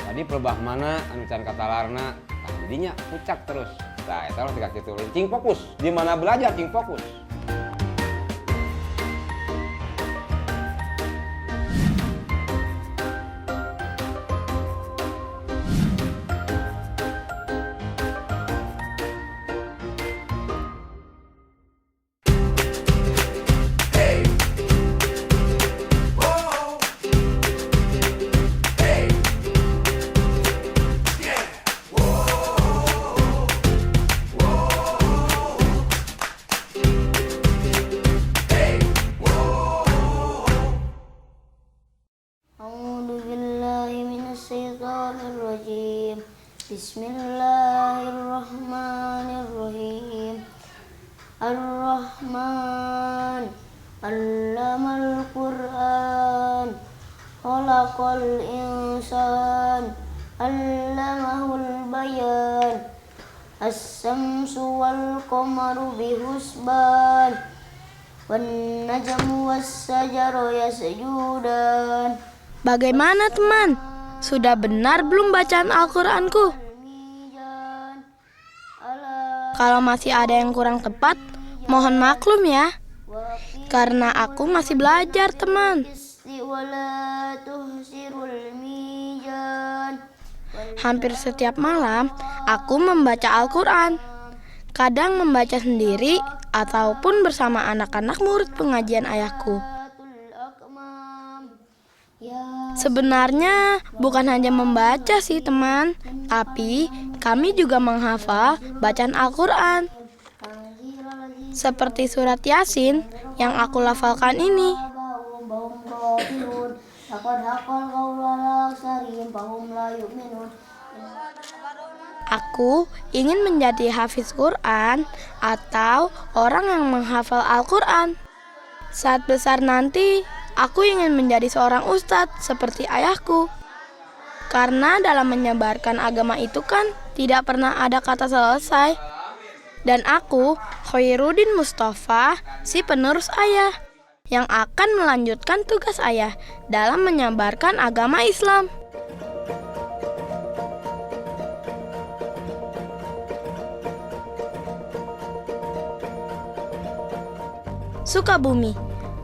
tadi pelebah mana anu can katalarna, nah jadinya pucak terus. Nah, eta lah tika kitu. Cing fokus, di mana belajar cing fokus. Bismillahirrahmanirrahim. Ar-Rahman Allamal Qur'an Khalaqal insan Allamahul bayan As-samsu wal qamaru bihusban Wan najmu was sajaru yasjudan. Bagaimana teman? Sudah benar belum bacaan Al-Qur'anku? Kalau masih ada yang kurang tepat, mohon maklum ya. Karena aku masih belajar, teman. Hampir setiap malam, aku membaca Al-Qur'an. Kadang membaca sendiri, ataupun bersama anak-anak murid pengajian ayahku. Sebenarnya bukan hanya membaca sih teman, tapi kami juga menghafal bacaan Al-Qur'an. Seperti surat Yasin yang aku lafalkan ini. Aku ingin menjadi hafiz Quran atau orang yang menghafal Al-Qur'an. Saat besar nanti, aku ingin menjadi seorang ustadz seperti ayahku. Karena dalam menyebarkan agama itu kan tidak pernah ada kata selesai. Dan aku, Khairuddin Mustafa, si penerus ayah, yang akan melanjutkan tugas ayah dalam menyebarkan agama Islam. Sukabumi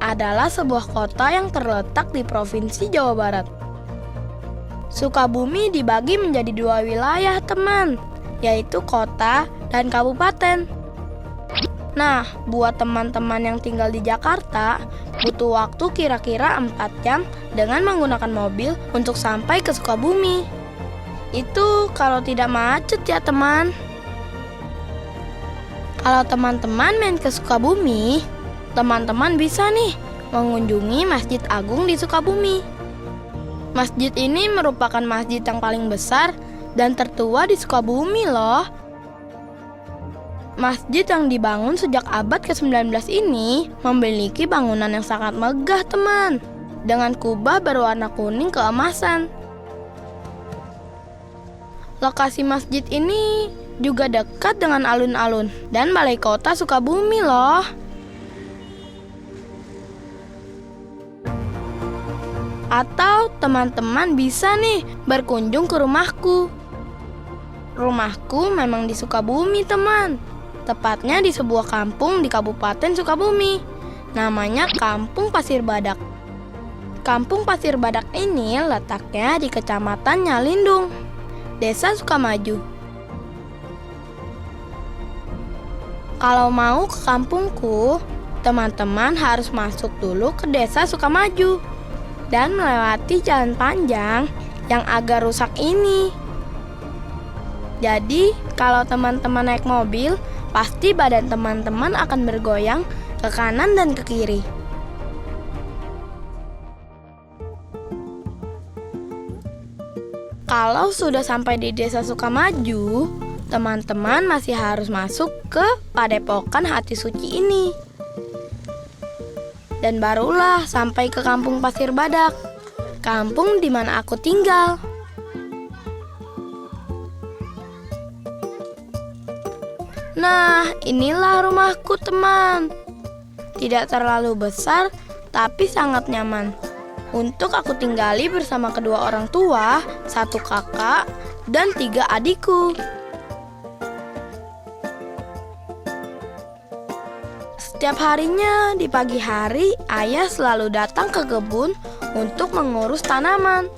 adalah sebuah kota yang terletak di Provinsi Jawa Barat. Sukabumi dibagi menjadi dua wilayah, teman, yaitu kota dan kabupaten. Nah, buat teman-teman yang tinggal di Jakarta, butuh waktu kira-kira 4 jam dengan menggunakan mobil untuk sampai ke Sukabumi. Itu kalau tidak macet ya, teman. Kalau teman-teman main ke Sukabumi, teman-teman bisa nih mengunjungi Masjid Agung di Sukabumi. Masjid ini merupakan masjid yang paling besar dan tertua di Sukabumi loh. Masjid yang dibangun sejak abad ke-19 ini memiliki bangunan yang sangat megah, teman, dengan kubah berwarna kuning keemasan. Lokasi masjid ini juga dekat dengan alun-alun dan balai kota Sukabumi loh. Atau teman-teman bisa nih berkunjung ke rumahku. Rumahku memang di Sukabumi, teman. Tepatnya di sebuah kampung di Kabupaten Sukabumi. Namanya Kampung Pasir Badak. Kampung Pasir Badak ini letaknya di Kecamatan Nyalindung, Desa Sukamaju. Kalau mau ke kampungku, teman-teman harus masuk dulu ke Desa Sukamaju dan melewati jalan panjang yang agak rusak ini. Jadi, kalau teman-teman naik mobil, pasti badan teman-teman akan bergoyang ke kanan dan ke kiri. Kalau sudah sampai di Desa Sukamaju, teman-teman masih harus masuk ke Padepokan Hati Suci ini. Dan barulah sampai ke Kampung Pasir Badak, kampung di mana aku tinggal. Nah, inilah rumahku, teman. Tidak terlalu besar, tapi sangat nyaman. untuk aku tinggali bersama kedua orang tua, 1 kakak, dan 3 adikku. Setiap harinya di pagi hari, ayah selalu datang ke kebun untuk mengurus tanaman.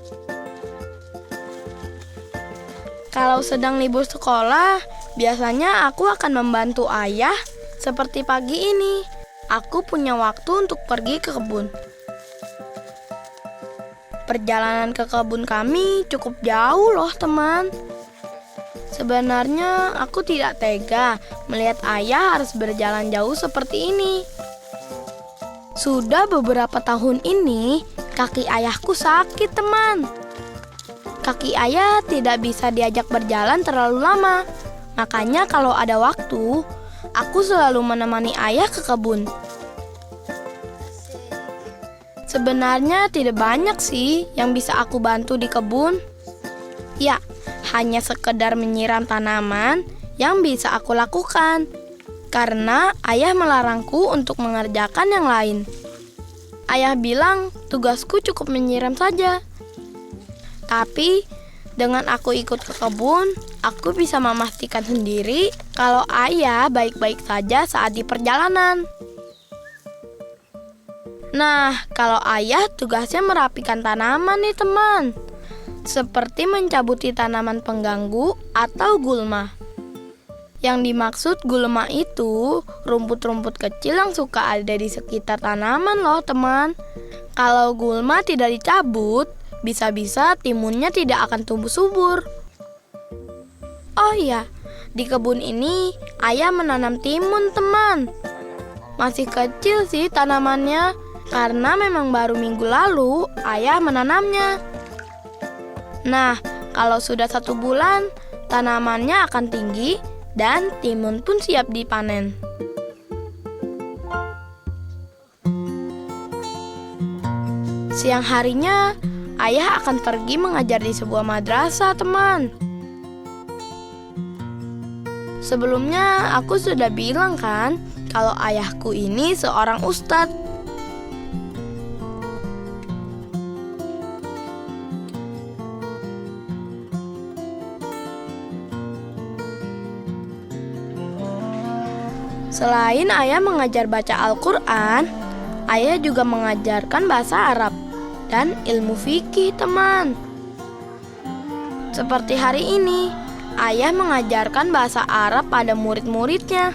Kalau sedang libur sekolah, biasanya aku akan membantu ayah. Seperti pagi ini, aku punya waktu untuk pergi ke kebun. Perjalanan ke kebun kami cukup jauh loh teman. Sebenarnya aku tidak tega melihat ayah harus berjalan jauh seperti ini. Sudah beberapa tahun ini, kaki ayahku sakit teman. Kaki ayah tidak bisa diajak berjalan terlalu lama. Makanya kalau ada waktu, aku selalu menemani ayah ke kebun. Sebenarnya tidak banyak sih yang bisa aku bantu di kebun. Ya, hanya sekedar menyiram tanaman yang bisa aku lakukan. Karena ayah melarangku untuk mengerjakan yang lain. Ayah bilang tugasku cukup menyiram saja. Tapi dengan aku ikut ke kebun, aku bisa memastikan sendiri kalau ayah baik-baik saja saat di perjalanan. Nah, kalau ayah tugasnya merapikan tanaman nih teman. Seperti mencabuti tanaman pengganggu atau gulma. Yang dimaksud gulma itu rumput-rumput kecil yang suka ada di sekitar tanaman loh teman. Kalau gulma tidak dicabut, bisa-bisa timunnya tidak akan tumbuh subur. Oh iya, di kebun ini ayah menanam timun teman. Masih kecil sih tanamannya, karena memang baru minggu lalu ayah menanamnya. Nah, kalau sudah 1 bulan, tanamannya akan tinggi dan timun pun siap dipanen. Siang harinya, ayah akan pergi mengajar di sebuah madrasah, teman. Sebelumnya aku sudah bilang kan, kalau ayahku ini seorang ustadz. Selain ayah mengajar baca Al-Quran, ayah juga mengajarkan bahasa Arab dan ilmu fikih, teman. Seperti hari ini, ayah mengajarkan bahasa Arab pada murid-muridnya.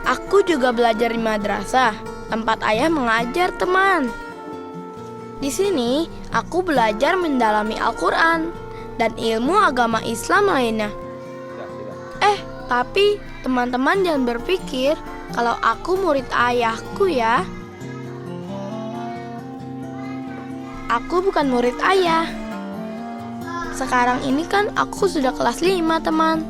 Aku juga belajar di madrasah, tempat ayah mengajar, teman. Di sini, aku belajar mendalami Al-Quran dan ilmu agama Islam lainnya. Tapi teman-teman jangan berpikir kalau aku murid ayahku ya. Aku bukan murid ayah. Sekarang ini kan aku sudah kelas 5 teman.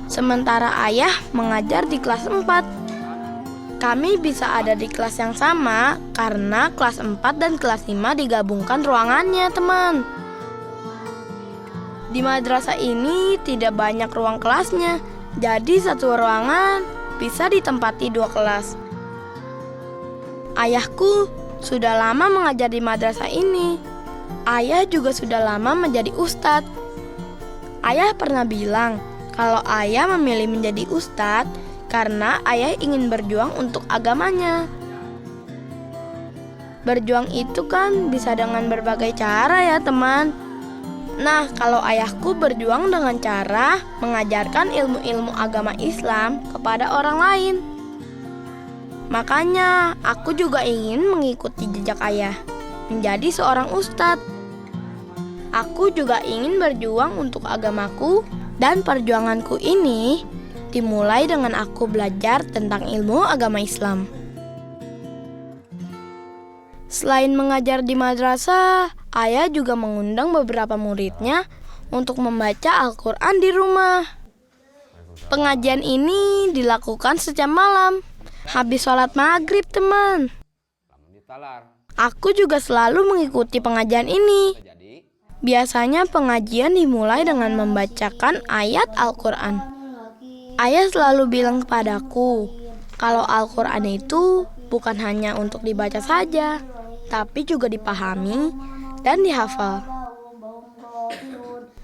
Sementara ayah mengajar di kelas 4. Kami bisa ada di kelas yang sama karena kelas 4 dan kelas 5 digabungkan ruangannya teman. Di madrasah ini tidak banyak ruang kelasnya. Jadi 1 ruangan bisa ditempati 2 kelas. Ayahku sudah lama mengajar di madrasah ini. Ayah juga sudah lama menjadi ustadz. Ayah pernah bilang kalau ayah memilih menjadi ustadz karena ayah ingin berjuang untuk agamanya. Berjuang itu kan bisa dengan berbagai cara ya teman. Nah, kalau ayahku berjuang dengan cara mengajarkan ilmu-ilmu agama Islam kepada orang lain. Makanya, aku juga ingin mengikuti jejak ayah, menjadi seorang ustadz. Aku juga ingin berjuang untuk agamaku, dan perjuanganku ini dimulai dengan aku belajar tentang ilmu agama Islam. Selain mengajar di madrasah, ayah juga mengundang beberapa muridnya untuk membaca Al-Quran di rumah. Pengajian ini dilakukan setiap malam, habis sholat maghrib teman. Aku juga selalu mengikuti pengajian ini. Biasanya pengajian dimulai dengan membacakan ayat Al-Quran. Ayah selalu bilang kepadaku, kalau Al-Quran itu bukan hanya untuk dibaca saja, tapi juga dipahami dan dihafal.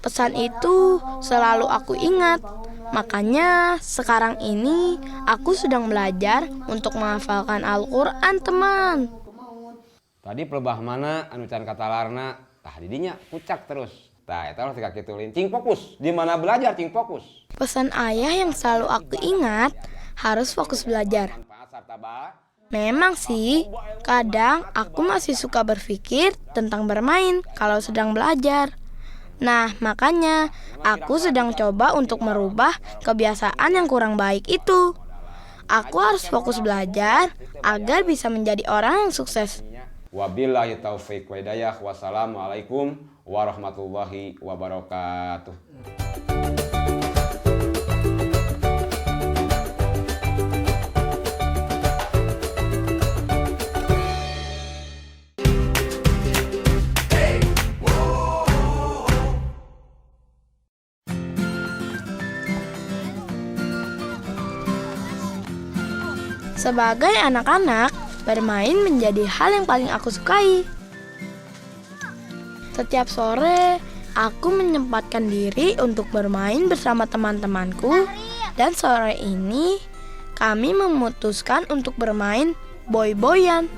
Pesan itu selalu aku ingat. Makanya sekarang ini aku sedang belajar untuk menghafalkan Al-Quran, teman. Tadi pelebah mana anu can katalarna tah didinya pucak terus. Tah eta harus dikakitulin. Cing fokus. Di mana belajar cing fokus. Pesan ayah yang selalu aku ingat, harus fokus belajar. Memang sih, kadang aku masih suka berpikir tentang bermain kalau sedang belajar. Nah, makanya aku sedang coba untuk merubah kebiasaan yang kurang baik itu. Aku harus fokus belajar agar bisa menjadi orang yang sukses. Wabillahi taufiq wa hidayah. Wassalamualaikum warahmatullahi wabarakatuh. Sebagai anak-anak, bermain menjadi hal yang paling aku sukai. Setiap sore, aku menyempatkan diri untuk bermain bersama teman-temanku. Dan sore ini, kami memutuskan untuk bermain boy-boyan.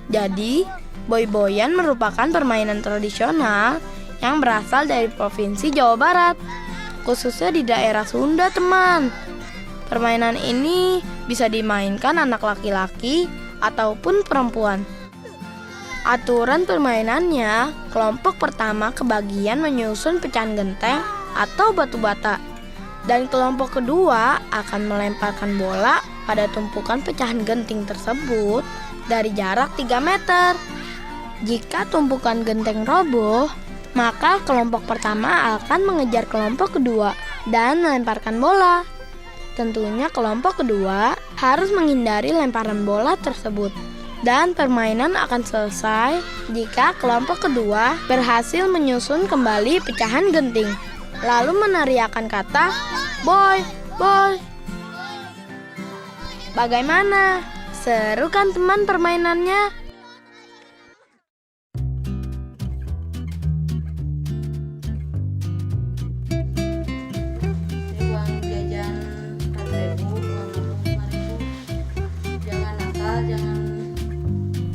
Jadi, boy-boyan merupakan permainan tradisional yang berasal dari Provinsi Jawa Barat, khususnya di daerah Sunda, teman. Permainan ini bisa dimainkan anak laki-laki ataupun perempuan. Aturan permainannya, kelompok pertama kebagian menyusun pecahan genteng atau batu bata. Dan kelompok kedua akan melemparkan bola pada tumpukan pecahan genting tersebut dari jarak 3 meter. Jika tumpukan genteng roboh, maka kelompok pertama akan mengejar kelompok kedua dan melemparkan bola. Tentunya kelompok kedua harus menghindari lemparan bola tersebut. Dan permainan akan selesai jika kelompok kedua berhasil menyusun kembali pecahan genting, lalu meneriakkan kata boy, boy. Bagaimana? Seru kan teman permainannya?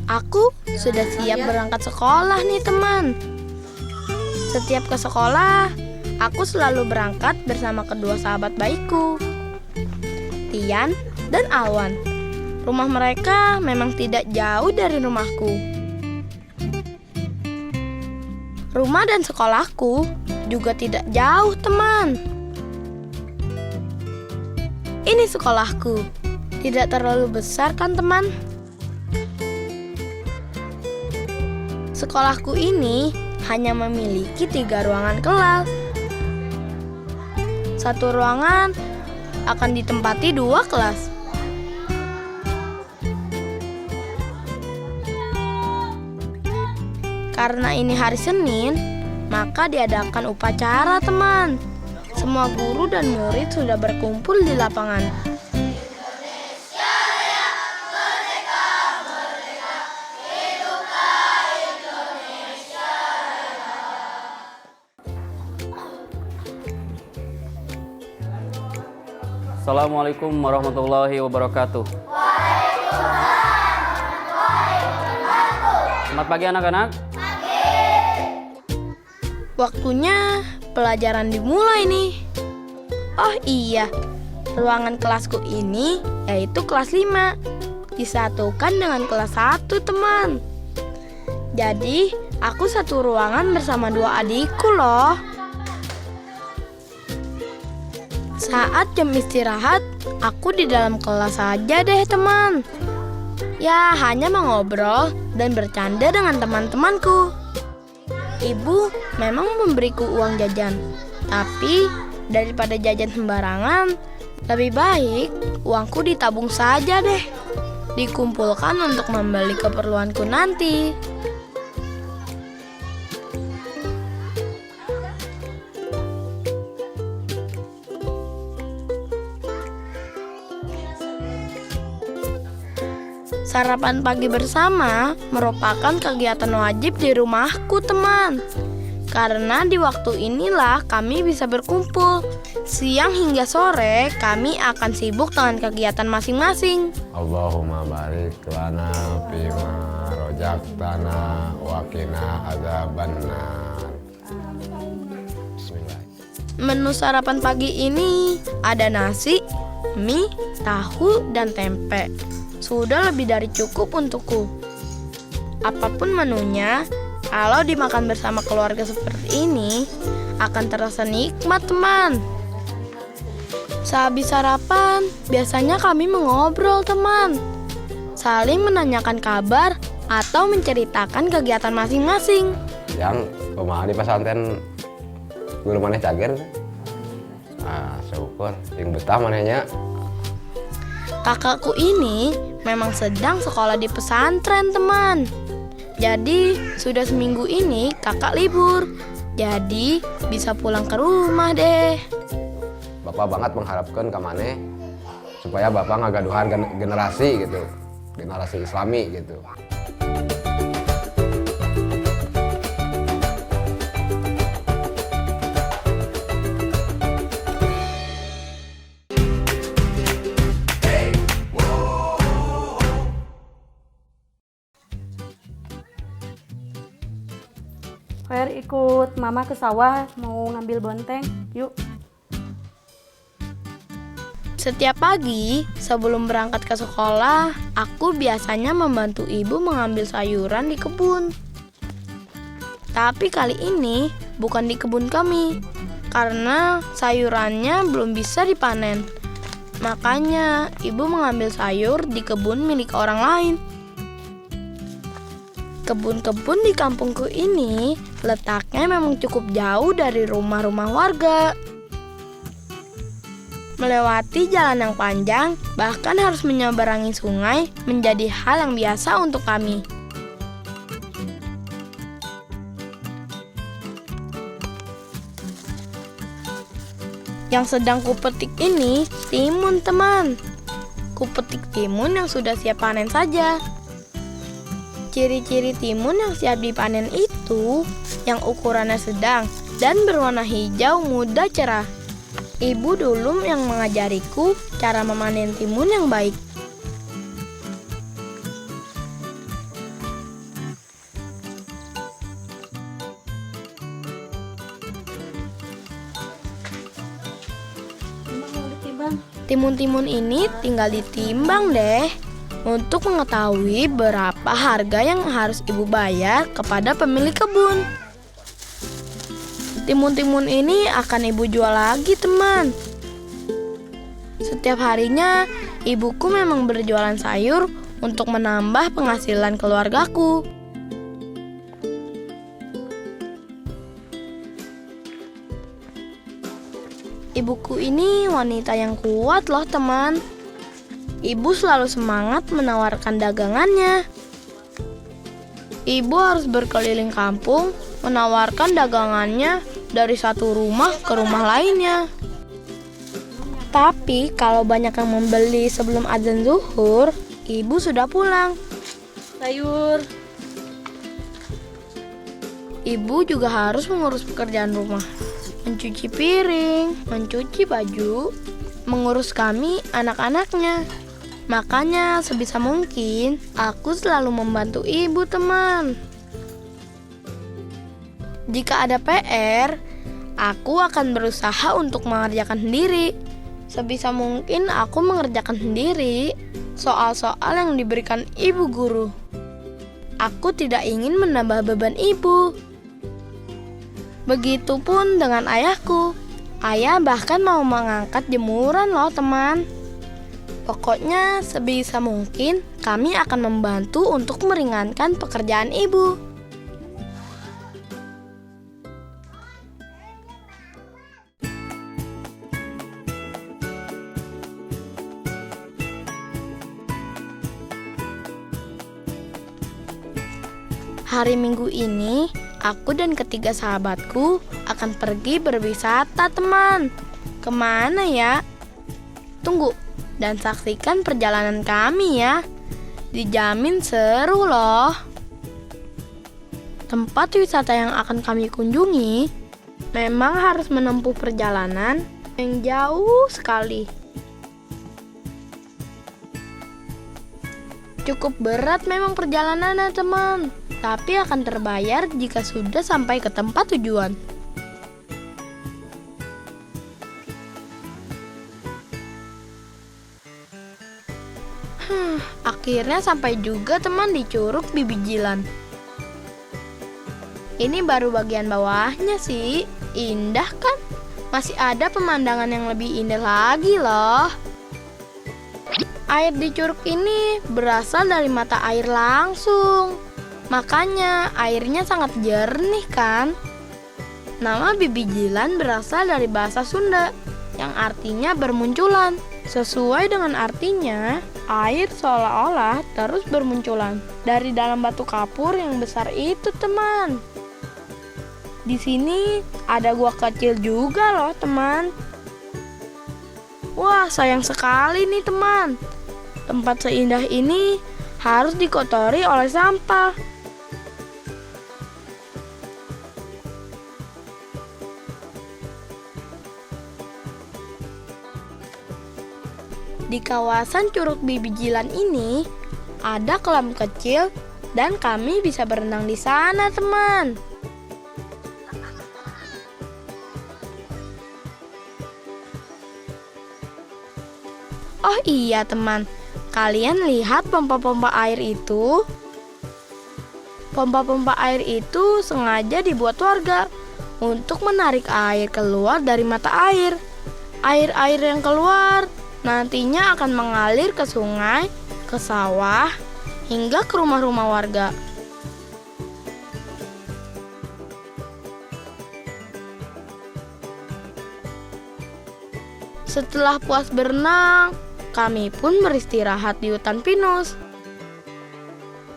Aku sudah siap berangkat sekolah nih teman. Setiap ke sekolah, aku selalu berangkat bersama kedua sahabat baikku, Tian dan Alwan. Rumah mereka memang tidak jauh dari rumahku. Rumah dan sekolahku juga tidak jauh, teman. Ini sekolahku, tidak terlalu besar kan teman? Sekolahku ini hanya memiliki 3 ruangan kelas. Satu ruangan akan ditempati 2 kelas. Karena ini hari Senin, maka diadakan upacara, teman. Semua guru dan murid sudah berkumpul di lapangan. Assalamualaikum warahmatullahi wabarakatuh. Selamat pagi anak-anak. Waktunya pelajaran dimulai nih. Oh iya, ruangan kelasku ini yaitu kelas 5. Disatukan dengan kelas 1, teman. Jadi, aku satu ruangan bersama 2 adikku loh. Saat jam istirahat, aku di dalam kelas saja deh teman. Ya, hanya mengobrol dan bercanda dengan teman-temanku. Ibu memang memberiku uang jajan, tapi daripada jajan sembarangan, lebih baik uangku ditabung saja deh. Dikumpulkan untuk membeli keperluanku nanti. Sarapan pagi bersama merupakan kegiatan wajib di rumahku, teman. Karena di waktu inilah kami bisa berkumpul. Siang hingga sore kami akan sibuk dengan kegiatan masing-masing. Allahumma barik lana fima rojaktana wa qina adzabannar. Bismillah. Menu sarapan pagi ini ada nasi, mie, tahu, dan tempe. Sudah lebih dari cukup untukku. Apapun menunya, kalau dimakan bersama keluarga seperti ini, akan terasa nikmat, teman. Sehabis sarapan, biasanya kami mengobrol, teman. Saling menanyakan kabar atau menceritakan kegiatan masing-masing. Yang kumaha di pesantren guru maneh cager. Syukur yang betah manehnya. Kakakku ini memang sedang sekolah di pesantren, teman. Jadi, sudah seminggu ini kakak libur. Jadi, bisa pulang ke rumah deh. Bapak banget mengharapkan ke maneh supaya Bapak ngagaduhan generasi gitu. Generasi Islami gitu. Fer, ikut mama ke sawah mau ngambil bonteng, yuk. Setiap pagi sebelum berangkat ke sekolah, aku biasanya membantu ibu mengambil sayuran di kebun. Tapi kali ini bukan di kebun kami, karena sayurannya belum bisa dipanen. Makanya ibu mengambil sayur di kebun milik orang lain. Kebun-kebun di kampungku ini letaknya memang cukup jauh dari rumah-rumah warga. Melewati jalan yang panjang, bahkan harus menyeberangi sungai, menjadi hal yang biasa untuk kami. Yang sedang kupetik ini timun, teman. Kupetik timun yang sudah siap panen saja. Ciri-ciri timun yang siap dipanen itu yang ukurannya sedang dan berwarna hijau muda cerah. Ibu dulu yang mengajariku cara memanen timun yang baik. Timun-timun ini tinggal ditimbang deh untuk mengetahui berapa harga yang harus ibu bayar kepada pemilik kebun. Timun-timun ini akan ibu jual lagi, teman. Setiap harinya ibuku memang berjualan sayur untuk menambah penghasilan keluargaku. Ibuku ini wanita yang kuat loh, teman. Ibu selalu semangat menawarkan dagangannya. Ibu harus berkeliling kampung menawarkan dagangannya dari satu rumah ke rumah lainnya. Tapi kalau banyak yang membeli sebelum azan zuhur, ibu sudah pulang. Sayur. Ibu juga harus mengurus pekerjaan rumah, mencuci piring, mencuci baju, mengurus kami anak-anaknya. Makanya sebisa mungkin aku selalu membantu ibu, teman. Jika ada PR, aku akan berusaha untuk mengerjakan sendiri. Sebisa mungkin aku mengerjakan sendiri soal-soal yang diberikan ibu guru. Aku tidak ingin menambah beban ibu. Begitupun dengan ayahku. Ayah bahkan mau mengangkat jemuran loh, teman. Pokoknya sebisa mungkin kami akan membantu untuk meringankan pekerjaan ibu. Hari Minggu ini, aku dan ketiga sahabatku akan pergi berwisata, teman. Kemana ya? Tunggu dan saksikan perjalanan kami ya. Dijamin seru loh. Tempat wisata yang akan kami kunjungi memang harus menempuh perjalanan yang jauh sekali. Cukup berat memang perjalanannya teman, tapi akan terbayar jika sudah sampai ke tempat tujuan. Akhirnya sampai juga teman di Curug Bibijilan. Ini baru bagian bawahnya sih, indah kan? Masih ada pemandangan yang lebih indah lagi loh. Air di curug ini berasal dari mata air langsung. Makanya airnya sangat jernih kan? Nama Bibijilan berasal dari bahasa Sunda yang artinya bermunculan. Sesuai dengan artinya, air seolah-olah terus bermunculan dari dalam batu kapur yang besar itu, teman. Di sini ada gua kecil juga loh, teman. Wah, sayang sekali nih, teman. Tempat seindah ini harus dikotori oleh sampah. Di kawasan Curug Bibijilan ini ada kolam kecil dan kami bisa berenang di sana, teman. Oh iya, teman. Kalian lihat pompa-pompa air itu? Pompa-pompa air itu sengaja dibuat warga untuk menarik air keluar dari mata air. Air-air yang keluar nantinya akan mengalir ke sungai, ke sawah, hingga ke rumah-rumah warga. Setelah puas berenang, kami pun beristirahat di hutan pinus.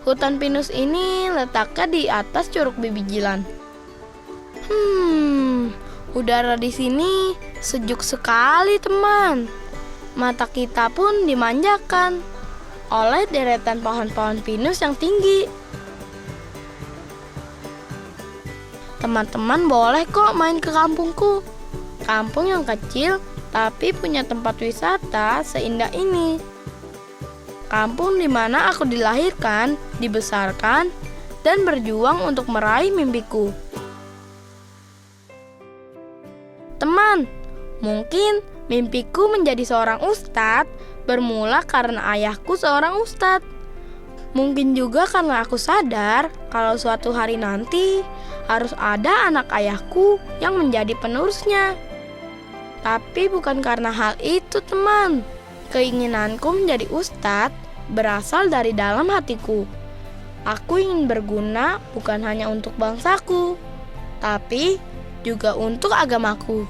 Hutan pinus ini letaknya di atas Curug Bibijilan. Udara di sini sejuk sekali, teman. Mata kita pun dimanjakan oleh deretan pohon-pohon pinus yang tinggi. Teman-teman boleh kok main ke kampungku. Kampung yang kecil tapi punya tempat wisata seindah ini. Kampung di mana aku dilahirkan, dibesarkan, dan berjuang untuk meraih mimpiku. Teman, mungkin mimpiku menjadi seorang ustadz bermula karena ayahku seorang ustadz. Mungkin juga karena aku sadar kalau suatu hari nanti harus ada anak ayahku yang menjadi penerusnya. Tapi bukan karena hal itu, teman. Keinginanku menjadi ustadz berasal dari dalam hatiku. Aku ingin berguna bukan hanya untuk bangsaku, tapi juga untuk agamaku.